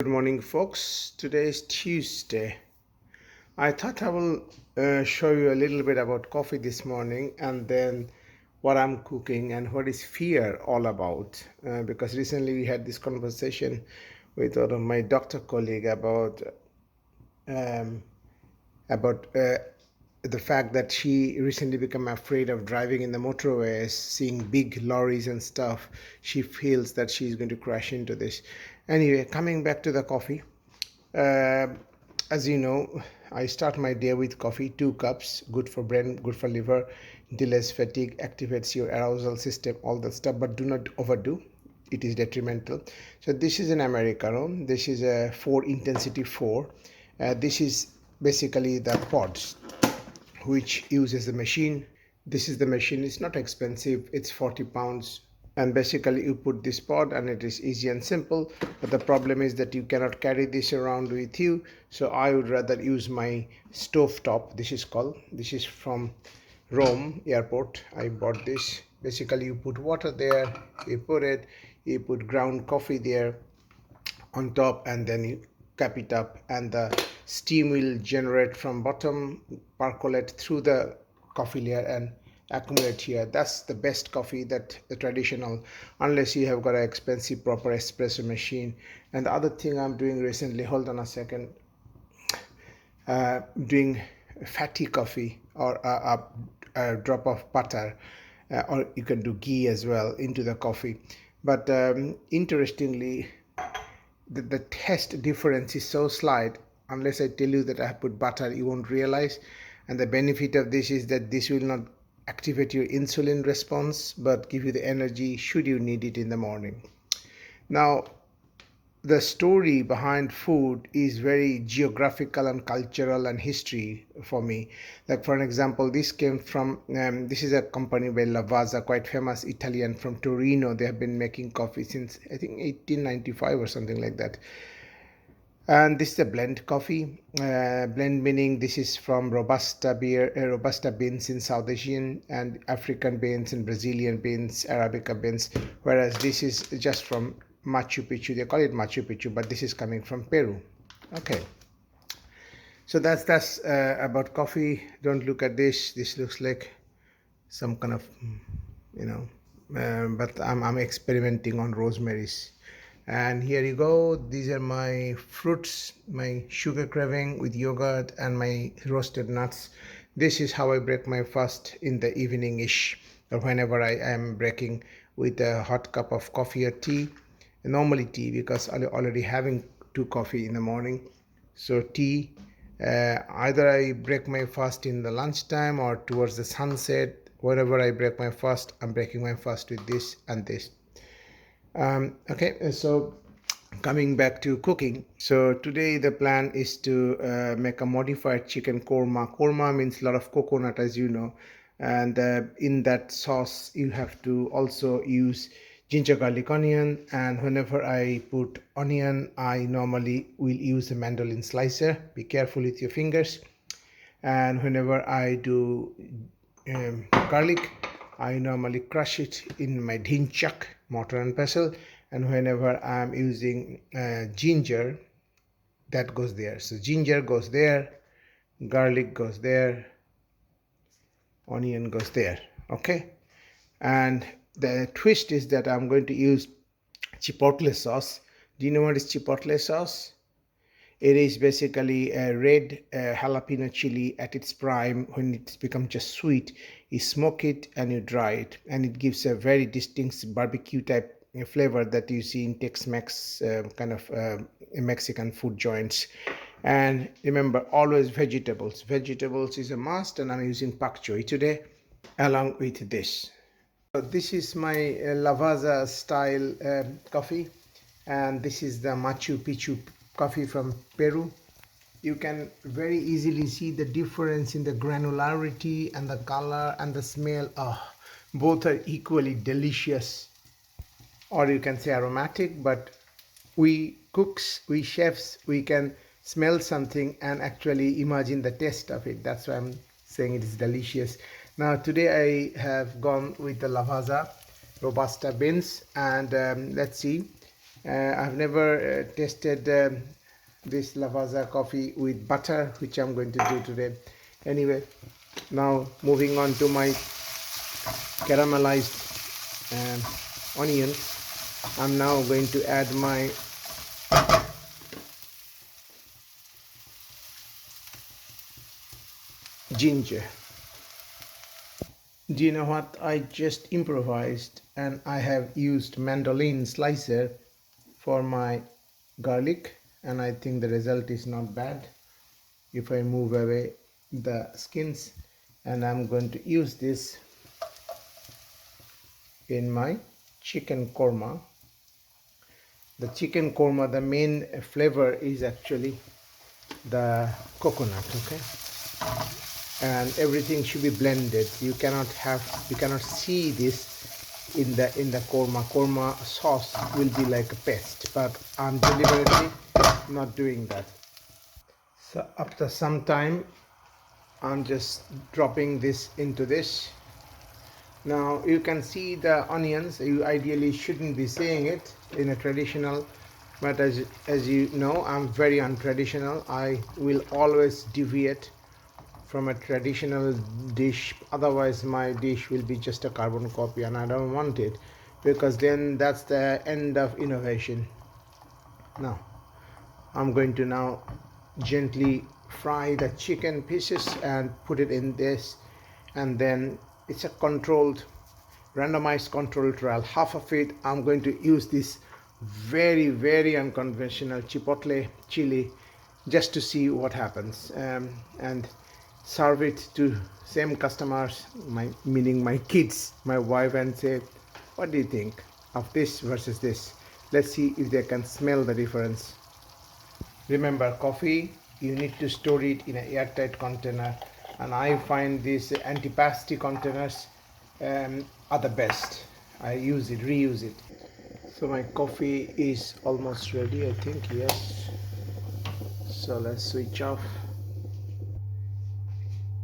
Good morning, folks. Today is Tuesday. I thought I will show you a little bit about coffee this morning and then what I'm cooking and what is fear all about. Because recently we had this conversation with one of my doctor colleague um, about the fact that she recently become afraid of driving in the motorways, seeing big lorries and stuff. She feels that she's going to crash into this. Anyway, coming back to the coffee. Uh, as you know, I start my day with coffee, 2 cups, good for brain, good for liver, delays fatigue, activates your arousal system, all that stuff, but do not overdo. It is detrimental. So this is an Americano. This is a 4 intensity 4. This is basically the pods which uses the machine. This is the machine. It's not expensive. It's 40 pounds. And basically you put this pod and it is easy and simple. But the problem is that you cannot carry this around with you. So I would rather use my stove top. This is called. This is from Rome airport. I bought this. Basically you put water there. You put ground coffee there on top, and then you cap it up, and the steam will generate from bottom, percolate through the coffee layer and accumulate here. That's the best coffee, that the traditional, unless you have got an expensive proper espresso machine. And the other thing I'm doing recently, hold on a second, doing fatty coffee, or a drop of butter, or you can do ghee as well into the coffee. But interestingly, the taste difference is so slight. Unless I tell you that I have put butter, you won't realize. And the benefit of this is that this will not activate your insulin response, but give you the energy should you need it in the morning. Now, the story behind food is very geographical and cultural and history for me. Like for an example, this came from this is a company by Lavazza, quite famous Italian from Torino. They have been making coffee since I think 1895 or something like that. And this is a blend coffee. Blend meaning this is from Robusta beer, Robusta beans in South Asian, and African beans and Brazilian beans, Arabica beans. Whereas this is just from Machu Picchu. They call it Machu Picchu, but this is coming from Peru. Okay. So that's about coffee. Don't look at this. This looks like some kind of, you know, but I'm experimenting on rosemary's. And here you go. These are my fruits, my sugar craving with yogurt and my roasted nuts. This is how I break my fast in the evening-ish, or whenever I am breaking, with a hot cup of coffee or tea. Normally tea, because I'm already having 2 coffee in the morning. So tea. Either I break my fast in the lunchtime or towards the sunset. Wherever I break my fast, I'm breaking my fast with this and this. Okay, so coming back to cooking. So today the plan is to make a modified chicken korma. Korma means a lot of coconut, as you know. And in that sauce, you have to also use ginger, garlic, onion. And whenever I put onion, I normally will use a mandolin slicer. Be careful with your fingers. And whenever I do garlic, I normally crush it in my dhinchak, mortar and pestle. And whenever I'm using ginger, that goes there. So ginger goes there, garlic goes there, onion goes there. Okay. And the twist is that I'm going to use chipotle sauce. Do you know what is chipotle sauce? It is basically a red jalapeno chili at its prime. When it's become just sweet, you smoke it and you dry it, and it gives a very distinct barbecue type flavor that you see in Tex-Mex kind of Mexican food joints. And remember, always vegetables. Vegetables is a must, and I'm using pak choi today along with this. So this is my Lavazza style coffee, and this is the Machu Picchu coffee from Peru. You can very easily see the difference in the granularity and the color and the smell. Both are equally delicious, or you can say aromatic, but we cooks, we chefs, we can smell something and actually imagine the taste of it. That's why I'm saying it is delicious. Now today I have gone with the Lavazza Robusta beans, and let's see. I've never tasted this Lavazza coffee with butter, which I'm going to do today. Anyway, now moving on to my caramelized onions. I'm now going to add my ginger. Do you know what? I just improvised and I have used mandolin slicer for my garlic, and I think the result is not bad if I move away the skins. And I'm going to use this in my chicken korma. The chicken korma, the main flavor is actually the coconut, okay? And everything should be blended. You cannot see this in the korma sauce will be like a paste, but I'm deliberately not doing that. So after some time I'm just dropping this into this. Now you can see the onions. You ideally shouldn't be seeing it in a traditional, but as you know, I'm very untraditional. I will always deviate from a traditional dish, otherwise my dish will be just a carbon copy, and I don't want it, because then that's the end of innovation. Now I'm going to now gently fry the chicken pieces and put it in this, and then it's a randomized controlled trial. Half of it I'm going to use this very unconventional chipotle chili just to see what happens, and serve it to same customers, meaning my kids, my wife, and say, what do you think of this versus this? Let's see if they can smell the difference. Remember, coffee, you need to store it in an airtight container, and I find these antipasti containers are the best. I reuse it. So my coffee is almost ready, I think. Yes, so let's switch off.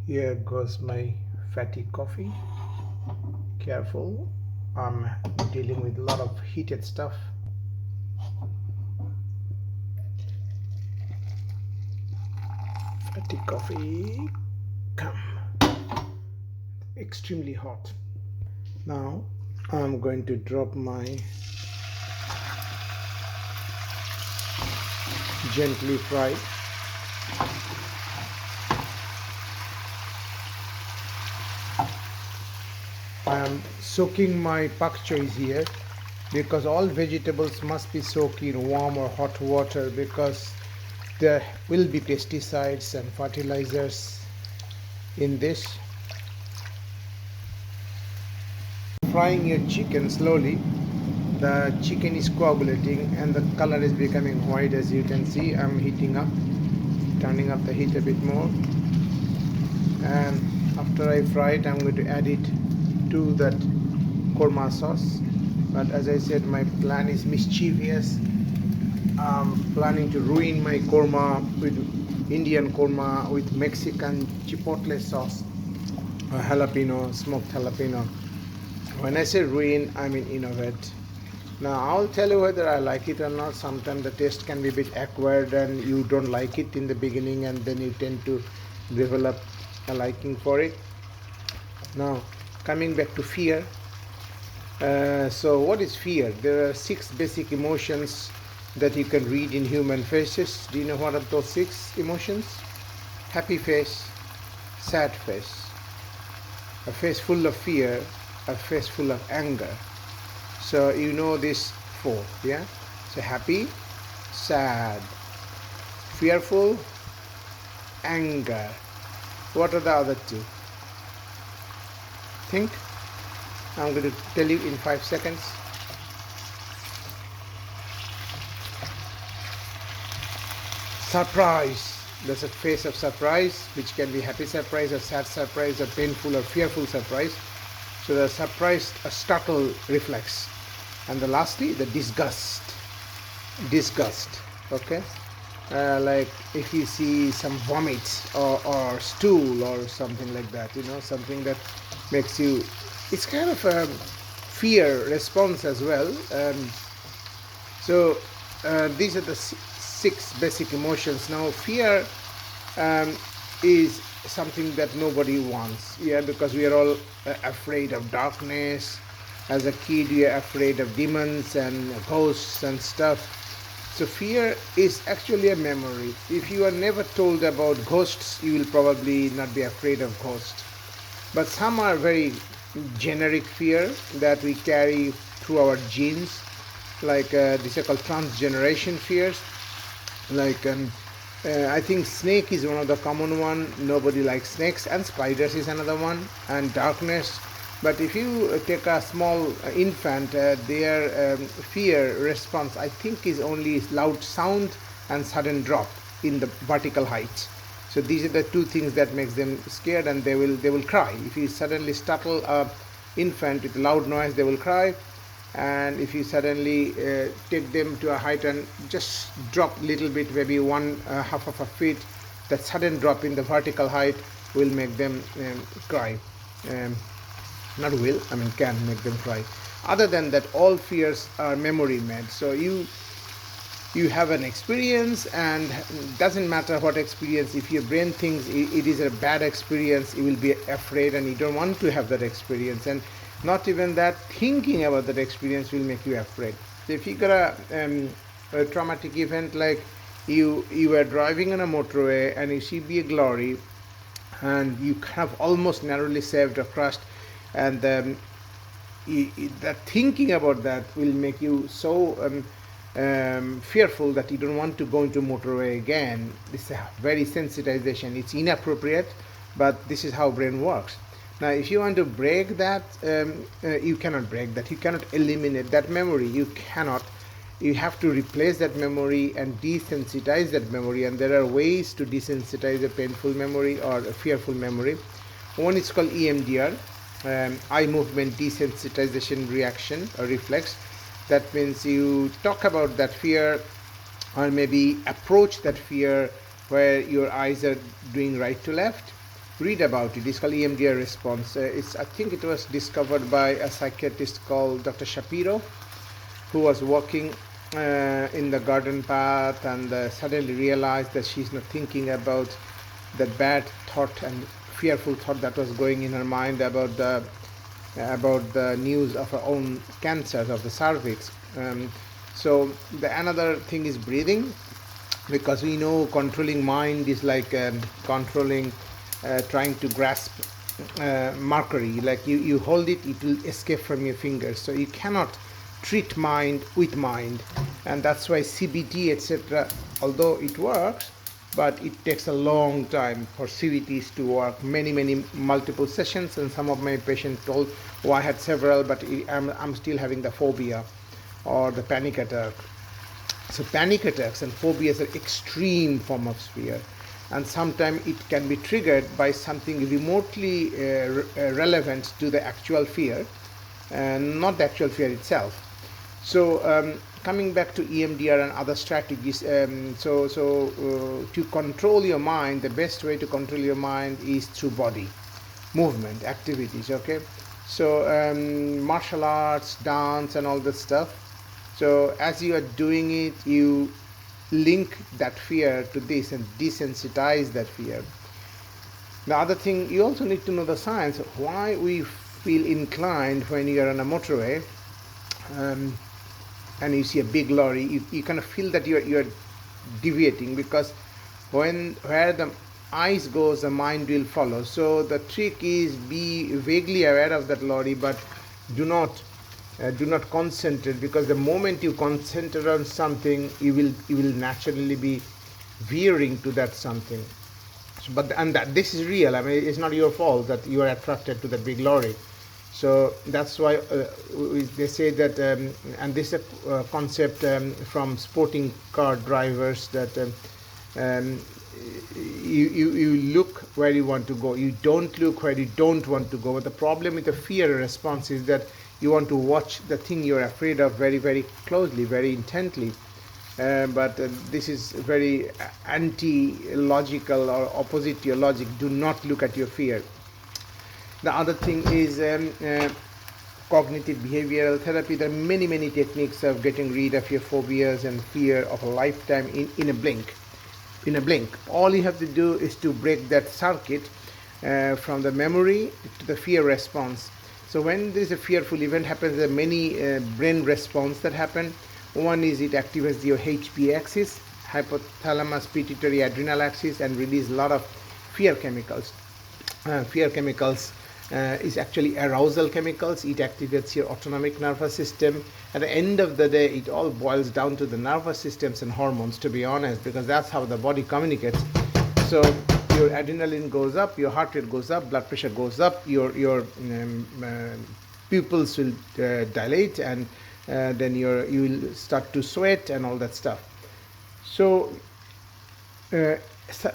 Here goes my fatty coffee. Careful, I'm dealing with a lot of heated stuff. Fatty coffee, come. Extremely hot. Now I'm going to drop my gently fried I am soaking my pak choys here, because all vegetables must be soaked in warm or hot water, because there will be pesticides and fertilizers in this. Frying your chicken slowly, the chicken is coagulating and the color is becoming white. As you can see, I'm turning up the heat a bit more, and after I fry it, I'm going to add it to that korma sauce. But as I said, my plan is mischievous. I'm planning to ruin my korma with Indian korma with Mexican chipotle sauce, or jalapeno, smoked jalapeno. When I say ruin, I mean innovate. Now I'll tell you whether I like it or not. Sometimes the taste can be a bit acquired and you don't like it in the beginning, and then you tend to develop a liking for it. Now coming back to fear. So what is fear? There are 6 basic emotions that you can read in human faces. Do you know what are those 6 emotions? Happy face, sad face, a face full of fear, a face full of anger. So you know this 4, yeah? So happy, sad, fearful, anger. What are the other 2? Think. I'm going to tell you in 5 seconds. Surprise. There's a face of surprise, which can be happy surprise or sad surprise or painful or fearful surprise. So the surprise, a startle reflex. And lastly, the disgust. Okay. Like if you see some vomit or stool or something like that, something that makes you, it's kind of a fear response as well. So these are the six basic emotions. Now fear um, is something that nobody wants, yeah, because we are all afraid of darkness. As a kid we are afraid of demons and ghosts and stuff. So fear is actually a memory. If you are never told about ghosts, you will probably not be afraid of ghosts. But some are very generic fear that we carry through our genes, like these are called transgeneration fears. Like I think snake is one of the common one. Nobody likes snakes, and spiders is another one, and darkness. But if you take a small infant, their fear response, I think, is only loud sound and sudden drop in the vertical height. So these are the two things that makes them scared, and they will cry. If you suddenly startle a infant with loud noise, they will cry. And if you suddenly take them to a height and just drop a little bit, maybe one half of a feet, that sudden drop in the vertical height will make them cry. Um, Not will, I mean can make them cry. Other than that, all fears are memory made. So you have an experience, and doesn't matter what experience, if your brain thinks it is a bad experience, you will be afraid and you don't want to have that experience. And not even that, thinking about that experience will make you afraid. So if you got a traumatic event, like you were driving on a motorway and you see be a glory, and you have almost narrowly saved or crushed, and that thinking about that will make you so fearful that you don't want to go into motorway again. This is a very sensitization. It's inappropriate, but this is how brain works. Now if you want to break that, you cannot break that, you cannot eliminate that memory, you cannot. You have to replace that memory and desensitize that memory, and there are ways to desensitize a painful memory or a fearful memory. One is called EMDR, eye movement desensitization reaction or reflex. That means you talk about that fear, or maybe approach that fear where your eyes are doing right to left. Read about it. It's called Emdr Response. I think it was discovered by a psychiatrist called Dr. Shapiro, who was walking in the garden path and suddenly realized that she's not thinking about the bad thought and fearful thought that was going in her mind about the news of her own cancers of the cervix. So the another thing is breathing, because we know controlling mind is like controlling, trying to grasp mercury. Like you hold it, it will escape from your fingers. So you cannot treat mind with mind, and that's why CBT etc., although it works, but it takes a long time for CBTs to work, many multiple sessions. And some of my patients told, oh, I had several, but I'm still having the phobia or the panic attack. So panic attacks and phobias are extreme form of fear, and sometimes it can be triggered by something remotely relevant to the actual fear, and not the actual fear itself. So coming back to EMDR and other strategies, to control your mind, the best way to control your mind is through body movement activities. Okay, so martial arts, dance, and all this stuff. So as you are doing it, you link that fear to this and desensitize that fear. The other thing, you also need to know the science of why we feel inclined when you are on a motorway. And you see a big lorry, you kind of feel that you're deviating, because where the eyes goes, the mind will follow. So the trick is be vaguely aware of that lorry, but do not concentrate, because the moment you concentrate on something, you will naturally be veering to that something. And this is real. I mean, it's not your fault that you are attracted to that big lorry. So that's why they say that, and this is a concept from sporting car drivers, that you look where you want to go. You don't look where you don't want to go. But the problem with the fear response is that you want to watch the thing you're afraid of very closely, very intently. But this is very anti-logical or opposite to your logic. Do not look at your fear. The other thing is cognitive behavioral therapy. There are many techniques of getting rid of your phobias and fear of a lifetime in a blink. In a blink, all you have to do is to break that circuit from the memory to the fear response. So when there is a fearful event happens, there are many brain response that happen. One is it activates your HPA axis, hypothalamus pituitary adrenal axis, and release a lot of fear chemicals. Fear chemicals is actually arousal chemicals. It activates your autonomic nervous system. At the end of the day, it all boils down to the nervous systems and hormones, to be honest, because that's how the body communicates. So your adrenaline goes up, your heart rate goes up, blood pressure goes up, your pupils will dilate, and then you will start to sweat and all that stuff. So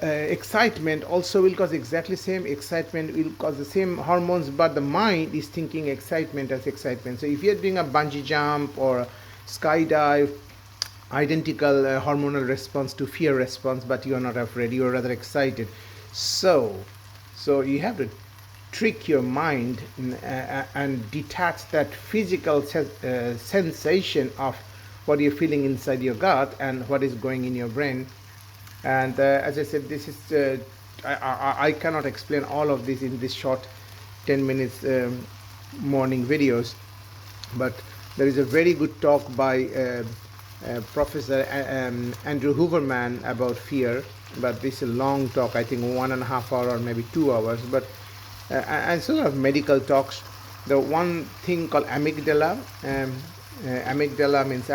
excitement also will cause exactly same. Excitement will cause the same hormones, but the mind is thinking excitement as excitement. So if you're doing a bungee jump or a skydive, identical hormonal response to fear response, but you are not afraid, you are rather excited. So you have to trick your mind and detach that physical sensation of what you're feeling inside your gut and what is going in your brain. And as I said, this is I cannot explain all of this in this short 10 minutes morning videos, but there is a very good talk by Professor Andrew Huberman about fear, but this is a long talk, I think 1.5 hours or maybe 2 hours, but and sort of medical talks. The one thing called amygdala, amygdala means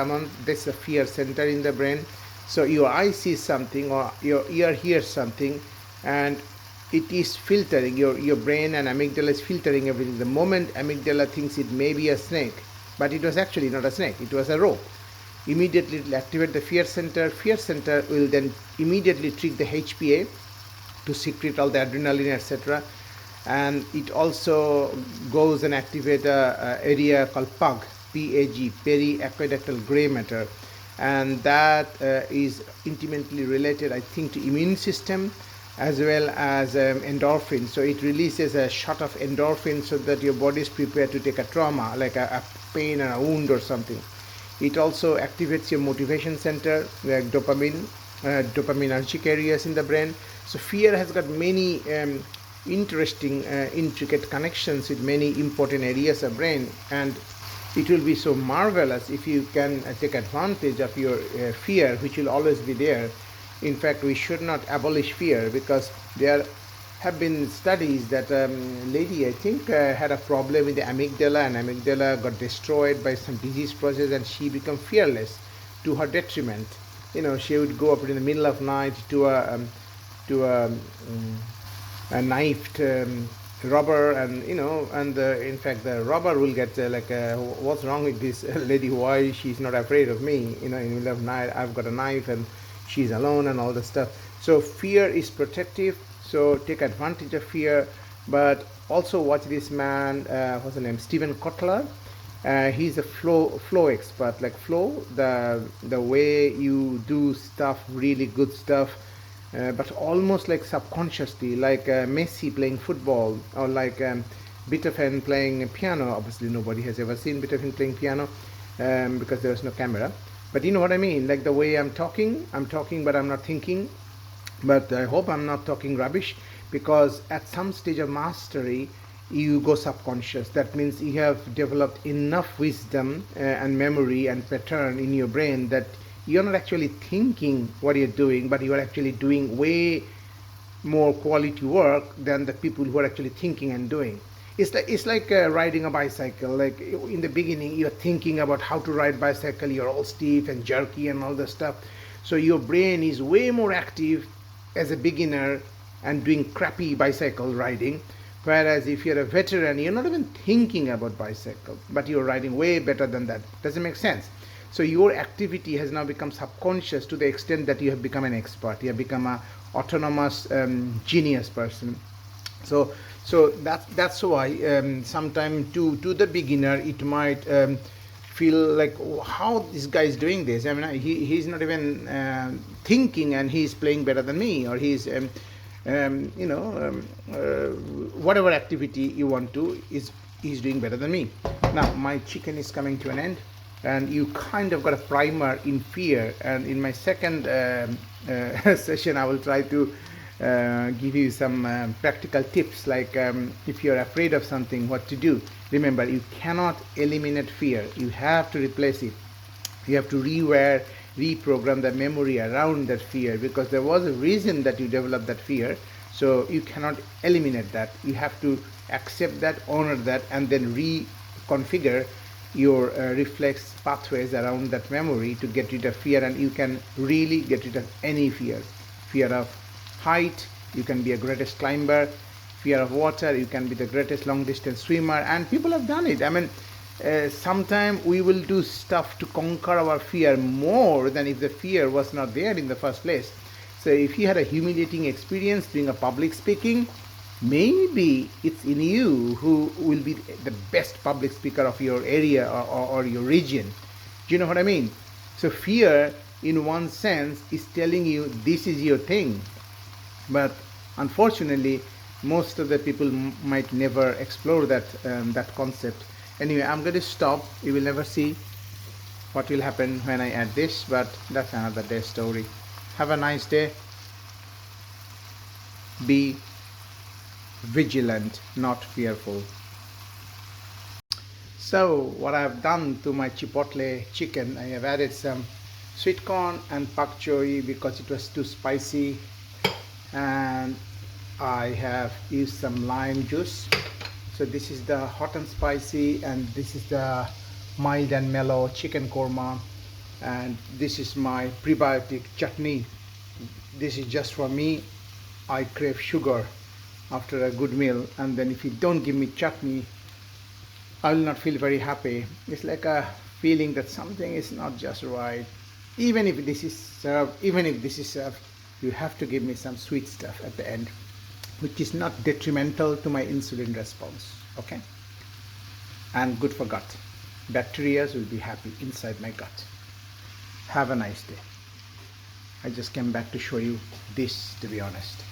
this is a fear center in the brain. So your eye sees something or your ear hears something, and it is filtering, your brain and amygdala is filtering everything. The moment amygdala thinks it may be a snake, but it was actually not a snake, it was a rope, immediately it will activate the fear center. Fear center will then immediately trigger the HPA to secrete all the adrenaline, etc. And it also goes and activate a area called PAG, periaqueductal gray matter, and that is intimately related, I think, to immune system as well as endorphin. So it releases a shot of endorphin so that your body is prepared to take a trauma, like a pain and a wound or something. It also activates your motivation center, like dopaminergic areas in the brain. So fear has got many interesting, intricate connections with many important areas of brain, and it will be so marvelous if you can take advantage of your fear, which will always be there. In fact, we should not abolish fear, because there have been studies that lady, I think, had a problem with the amygdala, and amygdala got destroyed by some disease process, and she became fearless to her detriment. She would go up in the middle of night to a knifed robber, and in fact the robber will get what's wrong with this lady, why she's not afraid of me, in the middle of night I've got a knife and she's alone and all the stuff. So fear is protective, so take advantage of fear, but also watch this man, what's his name, Stephen Kotler. He's a flow expert, like flow, the way you do stuff, really good stuff, but almost like subconsciously, like Messi playing football, or like Beethoven playing piano. Obviously nobody has ever seen Beethoven playing piano because there was no camera, but you know what I mean, like the way I'm talking but I'm not thinking. But I hope I'm not talking rubbish, because at some stage of mastery you go subconscious. That means you have developed enough wisdom and memory and pattern in your brain that you're not actually thinking what you're doing, but you are actually doing way more quality work than the people who are actually thinking and doing. It's like riding a bicycle. Like in the beginning, you're thinking about how to ride bicycle. You're all stiff and jerky and all the stuff. So your brain is way more active as a beginner and doing crappy bicycle riding. Whereas if you're a veteran, you're not even thinking about bicycle, but you're riding way better than that. Doesn't make sense. So your activity has now become subconscious to the extent that you have become an expert. You have become an autonomous genius person. So that's why sometimes to the beginner it might feel like, oh, how this guy is doing this. I mean, he's not even thinking, and he's playing better than me, or he's whatever activity you want to is he's doing better than me. Now my chicken is coming to an end, and you kind of got a primer in fear, and in my second session I will try to give you some practical tips, like if you're afraid of something, what to do. Remember, you cannot eliminate fear, you have to replace it. You have to reprogram the memory around that fear, because there was a reason that you developed that fear. So you cannot eliminate that. You have to accept that, honor that, and then reconfigure your reflex pathways around that memory to get rid of fear. And you can really get rid of any fear. Fear of height, you can be a greatest climber. Fear of water, you can be the greatest long distance swimmer. And people have done it. I mean, sometimes we will do stuff to conquer our fear more than if the fear was not there in the first place. So if you had a humiliating experience doing a public speaking, maybe it's in you who will be the best public speaker of your area or your region. Do you know what I mean? So fear, in one sense, is telling you this is your thing. But unfortunately, most of the people might never explore that concept. Anyway, I'm going to stop. You will never see what will happen when I add this, but that's another day's story. Have a nice day. Be vigilant, not fearful. So what I have done to my Chipotle chicken, I have added some sweet corn and pak choi because it was too spicy, and I have used some lime juice. So this is the hot and spicy, and this is the mild and mellow chicken korma, and this is my prebiotic chutney. This is just for me. I crave sugar after a good meal, and then if you don't give me chutney, I will not feel very happy. It's like a feeling that something is not just right. Even if this is served, you have to give me some sweet stuff at the end, which is not detrimental to my insulin response, okay? And good for gut. Bacteria will be happy inside my gut. Have a nice day. I just came back to show you this, to be honest.